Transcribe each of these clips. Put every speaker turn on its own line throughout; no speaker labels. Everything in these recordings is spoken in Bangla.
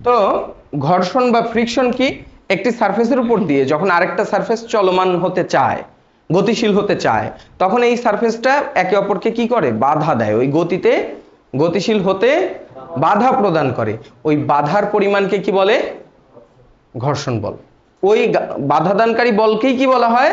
তো ঘর্ষণ বা ফ্রিকশন কি? একটি সারফেসের উপর দিয়ে যখন আরেকটা সারফেস চলমান হতে চায়, গতিশীল হতে চায়, তখন এই সারফেসটা একে অপরকে কি করে? বাধা দেয়, ওই গতিতে গতিশীল হতে বাধা প্রদান করে। ওই বাধার পরিমাণকে কি বলে? ঘর্ষণ বল। ওই বাধাদানকারী বলকেই কি বলা হয়?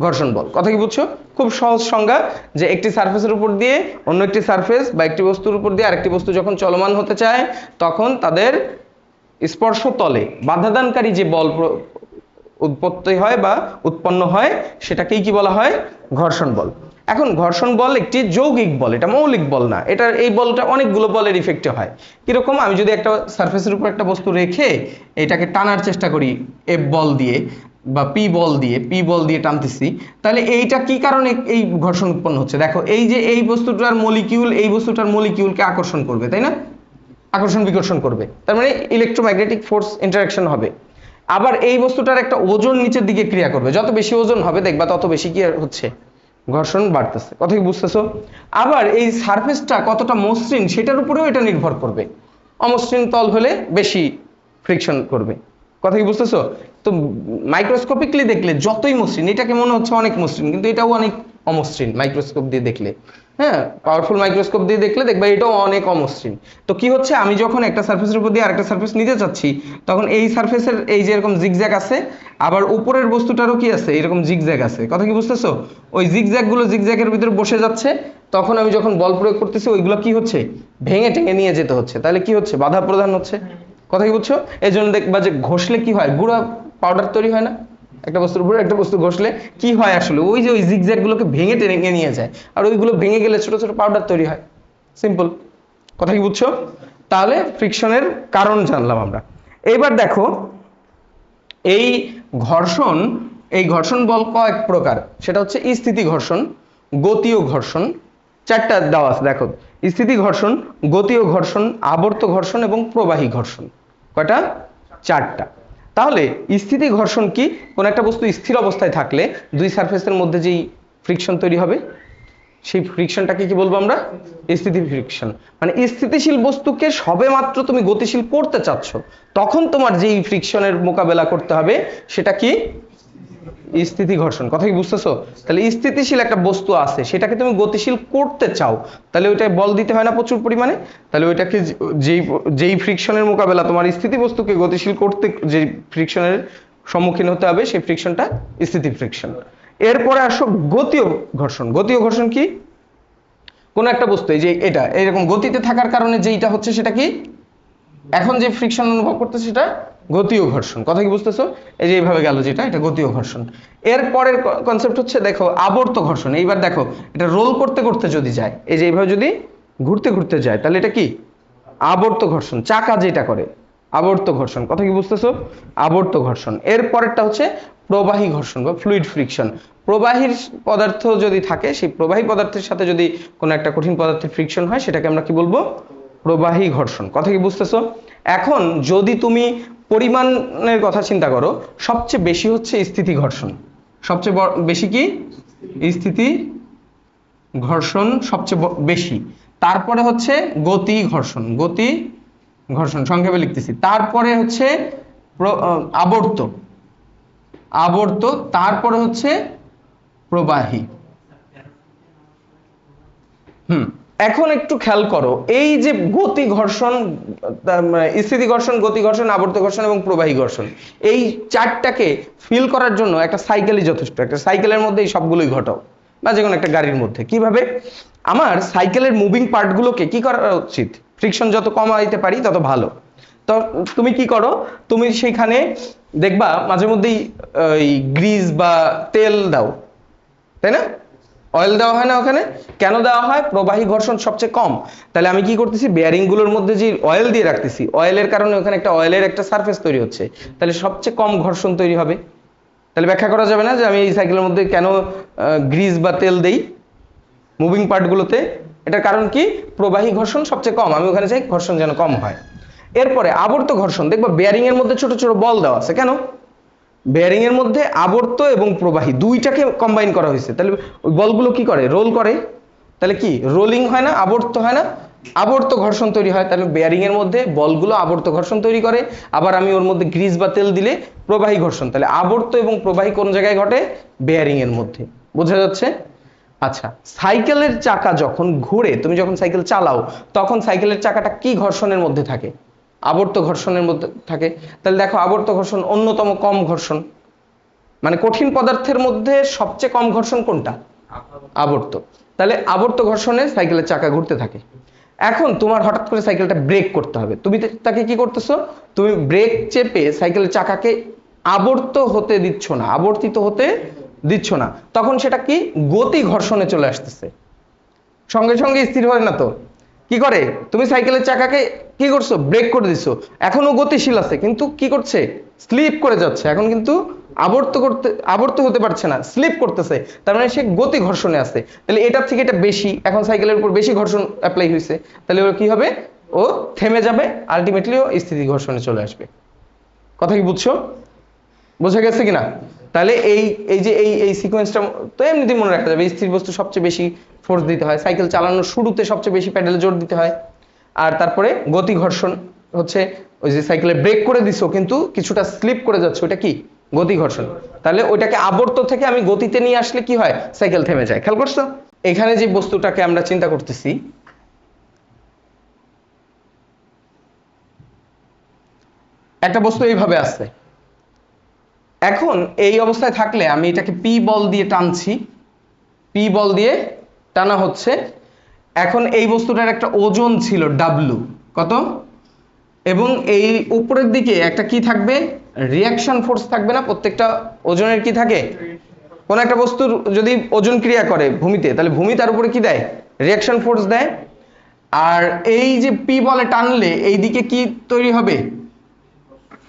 ঘর্ষণ বল। কথা কি বুঝছো? খুব সহজ সংজ্ঞা, যে একটি সারফেসের উপর দিয়ে অন্য একটি সারফেস বা একটি বস্তুর উপর দিয়ে আরেকটি বস্তু যখন চলমান হতে চায়, তখন তাদের স্পর্শ তলে বাধাদানকারী যে বল উৎপত্তি হয় বা উৎপন্ন হয়, সেটাকেই কি বলা হয়? ঘর্ষণ বল। এখন ঘর্ষণ বল একটি যৌগিক বল, এটা মৌলিক বল না। এটা এই বলটা অনেকগুলো বলের ইফেক্টে হয়। কিরকম? আমি যদি একটা সারফেসের উপর একটা বস্তু রেখে এটাকে টানার চেষ্টা করি এফ বল দিয়ে বা পি বল দিয়ে টানতেছি, তাহলে এইটা কি কারণে এই ঘর্ষণ উৎপন্ন হচ্ছে? দেখো, এই যে এই বস্তুটার মলিকিউল এই বস্তুটার মলিকিউলকে আকর্ষণ করবে, তাই না? আকর্ষণ বিকর্ষণ করবে, তার মানে ইলেকট্রোম্যাগনেটিক ফোর্স ইন্টারাকশন হবে। আবার এই বস্তুটার একটা ওজন নিচের দিকে ক্রিয়া করবে, যত বেশি ওজন হবে দেখবা তত বেশি কি হচ্ছে? ঘর্ষণ বাড়তেছে। কথা কি বুঝতেছো? আবার এই সারফেসটা কতটা মসৃণ সেটার উপরেও এটা নির্ভর করবে। অমসৃণ তল হলে বেশি ফ্রিকশন করবে। কথা কি বুঝতেছো? তো মাইক্রোস্কোপিকলি দেখলে যতই মসৃণ, এটাকে মনে হচ্ছে অনেক মসৃণ, কিন্তু এটাও অনেক অমসৃণ মাইক্রোস্কোপ দিয়ে দেখলে। হ্যাঁ, পাওয়ারফুল মাইক্রোস্কোপ দিয়ে দেখলে দেখবা এটাও অনেক অমসৃণ। তো কি হচ্ছে? আমি যখন একটা সারফেসের উপর দিয়ে আরেকটা সারফেস নিতে চাচ্ছি, তখন এই সারফেসের এই যে এরকম জিগজ্যাগ আছে, আবার উপরের বস্তুটারও কি আছে? এরকম জিগজ্যাগ আছে। কথা কি বুঝতেছো? ওই জিগজ্যাগগুলো জিগজ্যাগের ভিতরে বসে যাচ্ছে, তখন আমি যখন বল প্রয়োগ করতেছি ওইগুলো কি হচ্ছে? ভেঙে টেঙে নিয়ে যেতে হচ্ছে। তাহলে কি হচ্ছে? বাধা প্রদান হচ্ছে। কথা কি বুঝছো? এই জন্য দেখবা যে ঘষলে কি হয়? গুঁড়া পাউডার তৈরি হয় না? একটা বস্তুর উপরে একটা বস্তু ঘষলে কি হয় আসলে? ওই যে ওই জিগজ্যাগ গুলোকে ভেঙে টেনে নিয়ে যায়, আর ওইগুলো ভেঙে গেলে ছোট ছোট পাউডার তৈরি হয়। সিম্পল। কথা কি বুঝছো? তাহলে ফ্রিকশনের কারণ জানলাম আমরা। এবার দেখো, এই ঘর্ষণ বল কয়েক প্রকার। সেটা হচ্ছে স্থিতি ঘর্ষণ, গতীয় ঘর্ষণ, চারটা দেওয়া আছে দেখো। স্থিতি ঘর্ষণ, গতীয় ঘর্ষণ, আবর্ত ঘর্ষণ এবং প্রবাহী ঘর্ষণ। কয়টা? চারটা। তাহলে স্থিতি ঘর্ষণ কি? কোন একটা বস্তু স্থির অবস্থায় থাকলে দুই সারফেসের মধ্যে যেই ফ্রিকশন তৈরি হবে, সেই ফ্রিকশনটাকে কি বলবো আমরা? স্থিতি ফ্রিকশন। মানে স্থিতিশীল বস্তুকে সবেমাত্র তুমি গতিশীল করতে চাচ্ছ, তখন তোমার যেই ফ্রিকশনের মোকাবেলা করতে হবে সেটা কি? স্থিতি ঘর্ষণ। কথা কি বুঝতেছো? তাহলে স্থিতিশীল একটা বস্তু আছে, সেটাকে তুমি গতিশীল করতে চাও, তাহলে ওইটায় বল দিতে হয় না প্রচুর পরিমাণে? তাহলে ওইটাকে যেই ফ্রিকশনের মোকাবেলা তোমার স্থিতি বস্তুকে গতিশীল করতে যে ফ্রিকশনের সম্মুখীন হতে হবে, সেই ফ্রিকশনটা স্থিতি ফ্রিকশন। এরপরে আসো গতীয় ঘর্ষণ। গতীয় ঘর্ষণ কি? কোন একটা বস্তু এই যে এটা এরকম গতিতে থাকার কারণে যেইটা হচ্ছে সেটা কি? এখন যে ফ্রিকশন অনুভব করতেছে সেটা গতীয় ঘর্ষণ। কথা কি বুঝতেছো? এই যে এইভাবে গেল যেটা, এটা গতীয় ঘর্ষণ। এর পরের কনসেপ্ট হচ্ছে দেখো আবর্ত ঘর্ষণ। এইবার দেখো, এটা রোল করতে করতে যদি যায়, এই যে এইভাবে যদি ঘুরতে ঘুরতে যায়, তাহলে এটা কি? আবর্ত ঘর্ষণ। চাকা যেটা করে, আবর্ত ঘর্ষণ। কথা কি বুঝতেছো? আবর্ত ঘর্ষণ। এর পরেরটা হচ্ছে প্রবাহী ঘর্ষণ বা ফ্লুইড ফ্রিকশন। প্রবাহীর পদার্থ যদি থাকে, সেই প্রবাহী পদার্থের সাথে যদি কোনো একটা কঠিন পদার্থের ফ্রিকশন হয়, সেটাকে আমরা কি বলবো? প্রবাহী ঘর্ষণ। কথা কি বুঝতেছো? এখন যদি তুমি পরিমাণের কথা চিন্তা করো, সবচেয়ে বেশি হচ্ছে স্থিতি ঘর্ষণ। সবচেয়ে বেশি কি? স্থিতি ঘর্ষণ সবচেয়ে বেশি। তারপরে হচ্ছে গতি ঘর্ষণ। গতি ঘর্ষণ সংক্ষেপে লিখতেছি। তারপরে হচ্ছে আবর্ত। আবর্ত। তারপরে হচ্ছে প্রবাহী। এখন একটু খেয়াল করো, এই যে গতি ঘর্ষণ, স্থিতি ঘর্ষণ, গতি ঘর্ষণ, আবর্ত ঘর্ষণ এবং প্রবাহী ঘর্ষণ, এই চারটাকে ফিল করার জন্য একটা সাইকেলই যথেষ্ট। একটা সাইকেলের মধ্যে এই সবগুলোই ঘটাও, বা যে কোনো একটা গাড়ির মধ্যে। কিভাবে? আমার সাইকেলের মুভিং পার্টগুলোকে কি করা উচিত? ফ্রিকশন যত কমাইতে পারি তত ভালো। তো তুমি কি করো? তুমি সেইখানে দেখবা মাঝে মধ্যেই গ্রিজ বা তেল দাও, তাই না? অয়েল দেওয়া হয় না ওখানে? কেন দেওয়া হয়? প্রবাহী ঘর্ষণ সবচেয়ে কম। তাহলে আমি কি করতেছি? বেয়ারিং গুলোর মধ্যে যে অয়েল দিয়ে রাখতেছি, অয়েলের কারণে ওখানে একটা অয়েলের একটা সারফেস তৈরি হচ্ছে, তাহলে সবচেয়ে কম ঘর্ষণ তৈরি হবে। তাহলে ব্যাখ্যা করা যাবে না যে আমি এই সাইকেলের মধ্যে কেন গ্রিজ বা তেল দেই মুভিং পার্টগুলোতে? এটার কারণ কি? প্রবাহী ঘর্ষণ সবচেয়ে কম, আমি ওখানে চাই ঘর্ষণ যেন কম হয়। এরপরে আবর্ত ঘর্ষণ। দেখবা বেয়ারিং এর মধ্যে ছোট ছোট বল দেওয়া আছে, কেন? বেয়ারিং এর মধ্যে আবর্ত এবং প্রবাহী দুইটাকে কম্বাইন করা হয়েছে। তাহলে ওই বলগুলো কি করে? রোল করে। তাহলে কি রোলিং হয় না? আবর্ত হয় না? আবর্ত ঘর্ষণ তৈরি হয়। তাহলে বেয়ারিং এর মধ্যে বলগুলো আবর্ত ঘর্ষণ তৈরি করে, আবার আমি ওর মধ্যে গ্রিজ বা তেল দিলে প্রবাহী ঘর্ষণ। তাহলে আবর্ত এবং প্রবাহী কোন জায়গায় ঘটে? বেয়ারিং এর মধ্যে। বোঝা যাচ্ছে? আচ্ছা, সাইকেলের চাকা যখন ঘুরে, তুমি যখন সাইকেল চালাও তখন সাইকেলের চাকাটা কি ঘর্ষণের মধ্যে থাকে? আবর্ত ঘর্ষণের মধ্যে থাকে। তাহলে দেখো আবর্ত ঘর্ষণ অন্যতম কম ঘর্ষণ, মানে কঠিন পদার্থের মধ্যে সবচেয়ে কম ঘর্ষণ কোনটা? আবর্ত। তাহলে আবর্ত ঘর্ষণে সাইকেলের চাকা ঘুরতে থাকে। এখন তোমার হঠাৎ করে সাইকেলটা ব্রেক করতে হবে, তুমি তাকে কি করতেছো? তুমি ব্রেক চেপে সাইকেলের চাকাকে আবর্ত হতে দিচ্ছ না, আবর্তিত হতে দিচ্ছ না, তখন সেটা কি? গতি ঘর্ষণে চলে আসতেছে, সঙ্গে সঙ্গে স্থির হয় না তো। কি করে? তুমি সাইকেলের চাকাকে কি করছো? ব্রেক করে দিছো, এখনো গতিশীল আছে কিন্তু কি করছে? স্লিপ করে যাচ্ছে, এখন কিন্তু আবর্ত হতে পারছে না, স্লিপ করতেছে, তার মানে সে গতি ঘর্ষণে আছে। তাহলে এটার থেকে এটা বেশি, এখন সাইকেলের উপর বেশি ঘর্ষণ অ্যাপ্লাই হয়েছে, তাহলে ও কি হবে? ও থেমে যাবে, আলটিমেটলি ও স্থিতি ঘর্ষণে চলে আসবে। কথা কি বুঝছো? বোঝা গেছে কিনা? তাহলে এই যে এই সিকোয়েন্সটা তো এমনিতেই মনে রাখতে যাবে। স্থির বস্তু সবচেয়ে বেশি ফোর্স দিতে হয়, সাইকেল চালানোর শুরুতে সবচেয়ে বেশি প্যাডেলে জোর দিতে হয়, আর তারপরে গতি ঘর্ষণ হচ্ছে ওই যে সাইকেলে ব্রেক করে দিছো কিন্তু কিছুটা স্লিপ করে যাচ্ছে, ওটা কি? গতি ঘর্ষণ। তাহলে ওইটাকে আবর্ত থেকে আমি গতিতে নিয়ে আসলে কি হয়? সাইকেল থেমে যায়। খেয়াল করছো? এখানে যে বস্তুটাকে আমরা চিন্তা করতেছি, একটা বস্তু এইভাবে আছে, এখন এই অবস্থায় থাকলে আমি এটাকে পি বল দিয়ে টানছি, পি বল দিয়ে টানা হচ্ছে। এখন এই বস্তুটার একটা ওজন ছিল ডাব্লু, কত? এবং এই উপরের দিকে একটা কি থাকবে? রিয়াকশন ফোর্স থাকবে না? প্রত্যেকটা ওজনের কি থাকে? কোন একটা বস্তুর যদি ওজন ক্রিয়া করে ভূমিতে, তাহলে ভূমি তার উপরে কি দেয়? রিয়াকশন ফোর্স দেয়। আর এই যে পি বলে টানলে এই দিকে কি তৈরি হবে?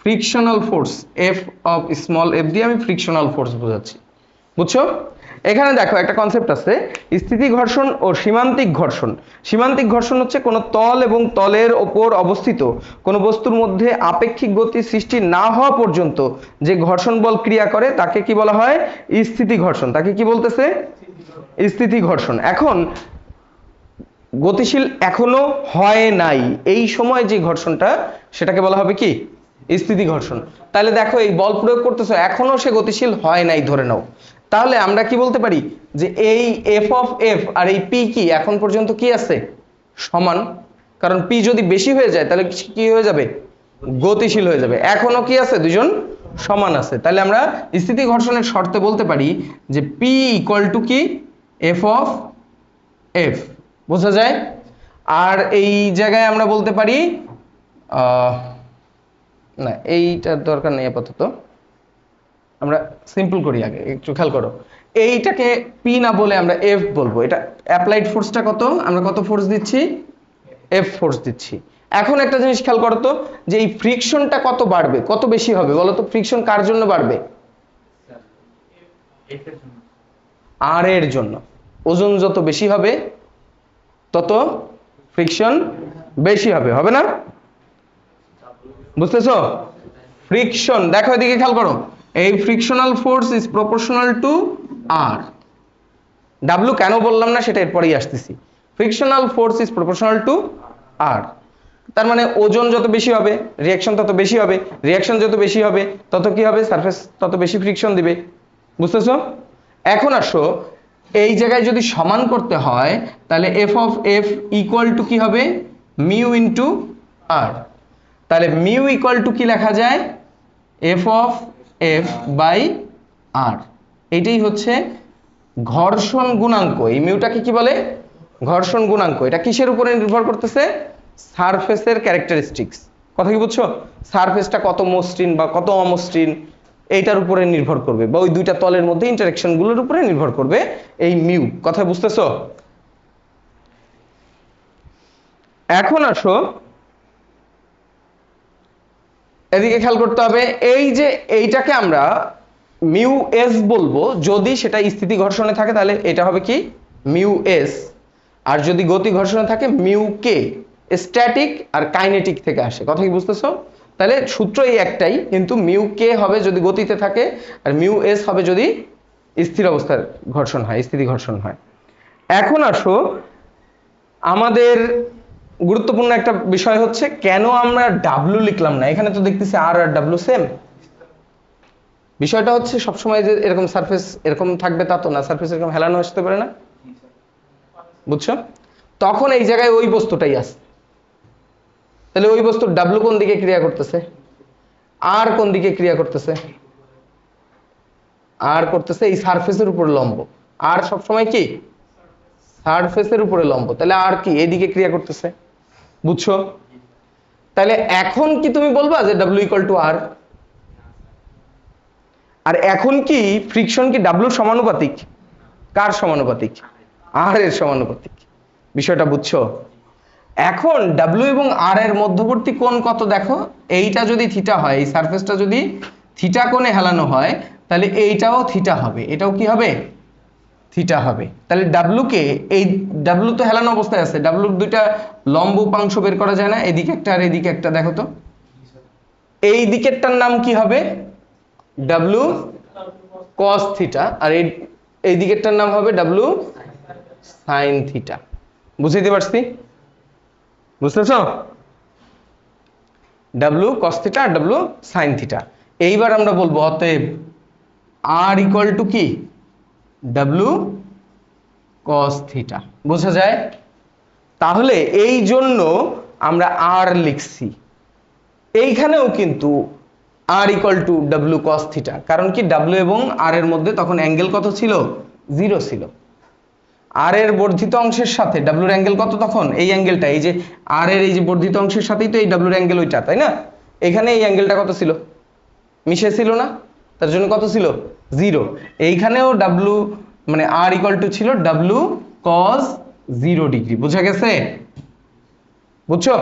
Frictional force, F of small F দিয়ে আমি ফ্রিকশনাল ফোর্স বোঝাচ্ছি। বুঝছো? এখানে দেখো একটা কনসেপ্ট আছে, স্থিতি ঘর্ষণ ও সীমান্তিক ঘর্ষণ। সীমান্তিক ঘর্ষণ হচ্ছে কোন তল এবং তলের ওপর অবস্থিত কোন বস্তুর মধ্যে আপেক্ষিক গতি সৃষ্টি না হওয়া পর্যন্ত যে ঘর্ষণ বল ক্রিয়া করে তাকে কি বলা হয়? স্থিতি ঘর্ষণ। তাকে কি বলতেছে? স্থিতি ঘর্ষণ। এখন গতিশীল এখনো হয় নাই, এই সময় যে ঘর্ষণটা সেটাকে বলা হবে কি? স্থিতি ঘর্ষণ। তাহলে দেখো এই বল প্রয়োগ করতেছো, এখনো সে গতিশীল হয় নাই ধরে নাও, তাহলে আমরা কি বলতে পারি? যে এই এফ অফ এফ আর এই পি কি এখন পর্যন্ত কি আছে? সমান। কারণ পি যদি বেশি হয়ে যায় তাহলে কি হয়ে যাবে? গতিশীল হয়ে যাবে। এখনো কি আছে? দুজন সমান আছে। তাহলে আমরা স্থিতি ঘর্ষণের শর্তে বলতে পারি যে পি ইকুয়াল টু কি? F of F. বোঝা যায়? আর এই জায়গায় আমরা বলতে পারি না, এইটার দরকার নেই আপাতত, আমরা সিম্পল করি, আগে একটু খেয়াল করো। এইটাকে পি না বলে আমরা এফ বলবো। এটা অ্যাপ্লাইড ফোর্সটা কত? আমরা কত ফোর্স দিচ্ছি? এফ ফোর্স দিচ্ছি। এখন একটা জিনিস খেয়াল করো তো, যে এই ফ্রিকশনটা কত বাড়বে, কত বেশি হবে বলো তো? ফ্রিকশন কার জন্য বাড়বে? আর এর জন্য। ওজন যত বেশি হবে তত ফ্রিকশন বেশি হবে, হবে না? বুঝতেছো? ফ্রিকশন দেখো, এদিকে খেয়াল করো, এই frictional force is proportional to R. W কেন বললাম না সেটা এরপরেই আসতেছি। Frictional force is proportional to R, তার মানে ওজন যত বেশি হবে রিয়াকশন তত বেশি হবে, রিয়াকশন যত বেশি হবে তত কি হবে? সারফেস তত বেশি ফ্রিকশন দিবে। বুঝতেছো? এখন আসো, এই জায়গায় যদি সমান করতে হয় তাহলে F of F equal to কি হবে? মিউ ইন্টু আর। তাহলে মিউ ইকুয়াল টু কি লেখা যায়? এফ অফ এফ বাই আর। এইটাই হচ্ছে ঘর্ষণ গুণাঙ্ক। এই মিউটাকে কি বলে? ঘর্ষণ গুণাঙ্ক। এটা কিসের উপরে নির্ভর করতেছে? সারফেসের ক্যারেক্টারিস্টিক্স। কথা কি বুঝছো? সারফেসটা কত মসৃণ বা কত অমসৃণ এইটার উপরে নির্ভর করবে, বা ওই দুইটা তলের মধ্যে ইন্টারেকশন গুলোর উপরে নির্ভর করবে এই মিউ। কথা বুঝতেছো? এখন আসো, এদিকে খেয়াল করতে হবে, এই যে এইটাকে আমরা মিউ এস বলবো যদি সেটা স্থিতি ঘর্ষণে থাকে, তাহলে এটা হবে কি? Mu S. আর যদি গতি ঘর্ষণে থাকে মিউ কে। স্ট্যাটিক আর কাইনেটিক থেকে আসে। কথা কি বুঝতেছো? তাহলে সূত্র এই একটাই, কিন্তু মিউ কে হবে যদি গতিতে থাকে, আর মিউ এস হবে যদি স্থির অবস্থার ঘর্ষণ হয়, স্থিতি ঘর্ষণ হয়। এখন আসো, আমাদের গুরুত্বপূর্ণ একটা বিষয় হচ্ছে কেন আমরা ডাব্লু লিখলাম না, এখানে তো দেখতেছি আর আর ডাব্লু সেম। বিষয়টা হচ্ছে সবসময় যে এরকম সারফেস এরকম থাকবে তা তো না, সারফেস এরকম হেলানো আসতে পারে না, বুঝছো? তখন এই জায়গায় ওই বস্তুটাই আছে, তাহলে ওই বস্তুর ডাব্লু কোন দিকে ক্রিয়া করতেছে, আর কোন দিকে ক্রিয়া করতেছে, আর করতেছে এই সারফেসের উপর লম্ব। আর সবসময় কি সারফেসের উপরে লম্ব, তাহলে আর কি এইদিকে ক্রিয়া করতেছে, বুঝছো? তাহলে এখন কি তুমি বলবা যে ডাব্লু ইকুয়াল টু আর? আর এখন কি ফ্রিকশন কি ডাব্লুর সমানুপাতিক? কার সমানুপাতিক? আর এর সমানুপাতিক। বিষয়টা বুঝছো? এখন ডাব্লু এবং আর এর মধ্যবর্তী কোণ কত দেখো, এইটা যদি থিটা হয়, এই সারফেসটা যদি থিটা কোণে হেলানো হয়, তাহলে এইটাও থিটা হবে, এটাও কি হবে? থিটা হবে। তাহলে ডাব্লু কে, এই ডাব্লু তো হেলানো অবস্থায় আছে, ডাব্লুর দুইটা লম্ব উপাংশ বের করা যায় না, এদিকে একটা আর এদিকে একটা, দেখো তো এই দিকেরটার নাম কি হবে? ডাব্লু কস থিটা, আর এই দিকেরটার নাম হবে ডাব্লু সাইন থিটা। বুঝতে পারছি? বুঝতেছ? ডাব্লু কস থিটা আর ডাব্লু সাইন থিটা। এইবার আমরা বলবো অতএব আর ইকুয়াল টু কি? W cos theta. বোঝা যায়? তাহলে এই জন্য আমরা আর লিখছি, এইখানেও কিন্তু R equal to W cos theta, কারণ কি ডাব্লু এবং আর এর মধ্যে তখন অ্যাঙ্গেল কত ছিল? 0 ছিল। আর এর বর্ধিত অংশের সাথে ডাব্লুর অ্যাঙ্গেল কত তখন? এই অ্যাঙ্গেলটা, এই যে আর এর এই যে বর্ধিত অংশের সাথেই তো এই ডাব্লুর অ্যাঙ্গেল ওইটা, তাই না? এখানে এই অ্যাঙ্গেলটা কত ছিল? মিশে ছিল না, তার জন্য কত ছিল? 0। এইখানেও ডাব্লু মানে আর ইকুয়াল টু ছিল ডাব্লু কস 0 ডিগ্রি। বোঝা গেছে? বুঝছো?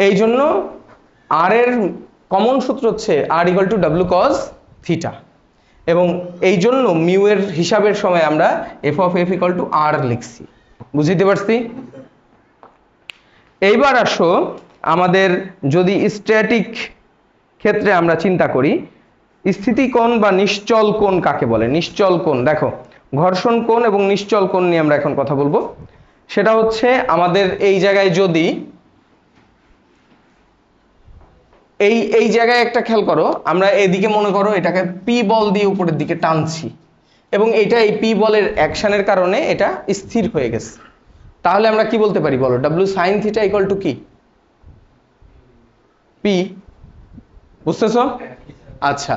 এই জন্য আর এর কমন সূত্র হচ্ছে R equal to W cos theta, এবং এই জন্য মিউ এর হিসাবের সময় আমরা F of F equal to R লিখছি। বুঝতে পারছি? এইবার আসো আমাদের যদি স্ট্যাটিক ক্ষেত্রে আমরা চিন্তা করি, স্থিতি কোণ বা নিশ্চল কোণ কাকে বলে? নিশ্চল কোণ, দেখো ঘর্ষণ কোণ এবং নিশ্চল কোণ নিয়ে আমরা এখন কথা বলবো। সেটা হচ্ছে আমাদের এই জায়গায় যদি এই জায়গায় একটা খেয়াল করো, আমরা এদিকে মনে করো এটাকে পি বল দিয়ে উপরের দিকে টানছি, এবং এটা এই পি বলের অ্যাকশনের কারণে এটা স্থির হয়ে গেছে, তাহলে আমরা কি বলতে পারি বলো? W sine theta equal to কি? পি। বুঝতেছো? আচ্ছা,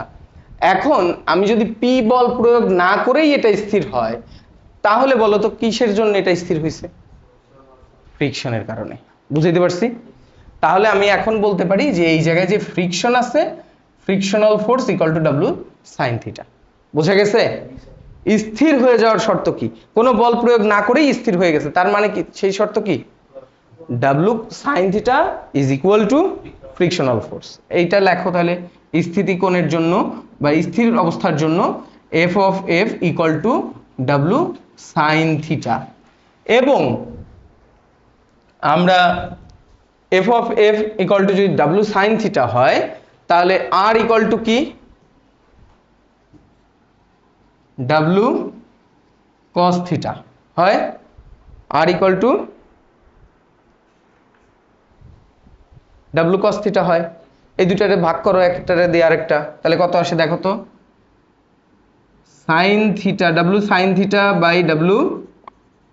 এখন আমি যদি পি বল প্রয়োগ না করেই এটা স্থির হয়, তাহলে বলো তো কিসের জন্য এটা স্থির হয়েছে? ফ্রিকশনের কারণে। বুঝতে পারছি? তাহলে আমি এখন বলতে পারি যে এই জায়গায় যে ফ্রিকশন আছে, frictional force equal to W sine theta. বোঝা গেছে? স্থির হয়ে যাওয়ার শর্ত কি? কোনো বল প্রয়োগ না করেই স্থির হয়ে গেছে, তার মানে কি? সেই শর্ত কি? W sine theta is equal to frictional force. এইটা লেখো তাহলে স্থিতি কোণের জন্য বা স্থির অবস্থার জন্য F of F equal to W sine theta, এবং আমরা F of F equal to যদি ডাব্লু সাইন থিটা হয়, তাহলে আর ইকুয়াল টু কি? ডাব্লু কস থিটা হয়। R equal to W cos theta হয়। এই দুটারে ভাগ করো, একটারে দিয়ে আরেকটা, তাহলে কত আসে দেখো তো? Sine theta, W sine theta by W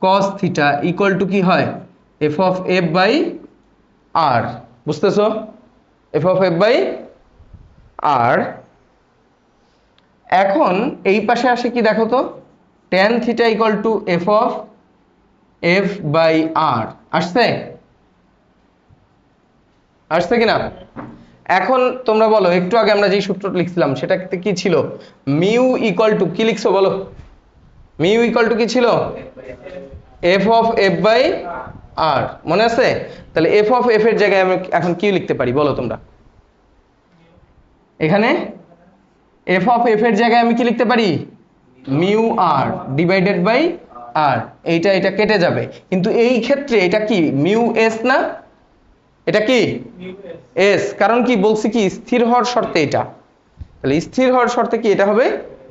cos theta equal to কি হয়? F of F by R. বুঝতেছো? F of F by R. এখন এই পাশে আসে কি দেখো তো? Tan theta equal to F of F by R. আসছে? আসছে কিনা? এখন তোমরা বলো, একটু আগে আমরা যে সূত্রটা লিখছিলাম সেটাতে কি ছিল? মিউ ইকুয়াল টু কি লিখছো বলো? মিউ ইকুয়াল টু কি ছিল? এফ অফ এফ বাই আর। মনে আছে? তাহলে এফ অফ এফ এর জায়গায় আমি এখন কি লিখতে পারি বলো তোমরা? এখানে এফ অফ এফ এর জায়গায় আমি কি লিখতে পারি? মিউ আর ডিভাইডেড বাই আর। এইটা এটা কেটে যাবে, কিন্তু এই ক্ষেত্রে এটা কি মিউ এস না? এটা কি এস, কারণ কি বলছি কি স্থির হওয়ার শর্তে এটা, তাহলে স্থির হওয়ার শর্তে কি এটা হবে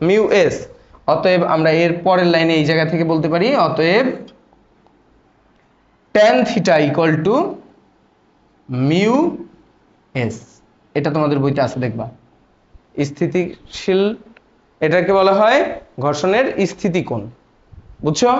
মিউ এস। অতএব আমরা এর পরের লাইনে এই জায়গা থেকে বলতে পারি অতএব tan theta equal two mu S. এটা তোমাদের বইতে আছে, দেখবা। স্থিতিশীল, এটাকে বলা হয় ঘর্ষণের স্থিতিকোণ, বুঝছো?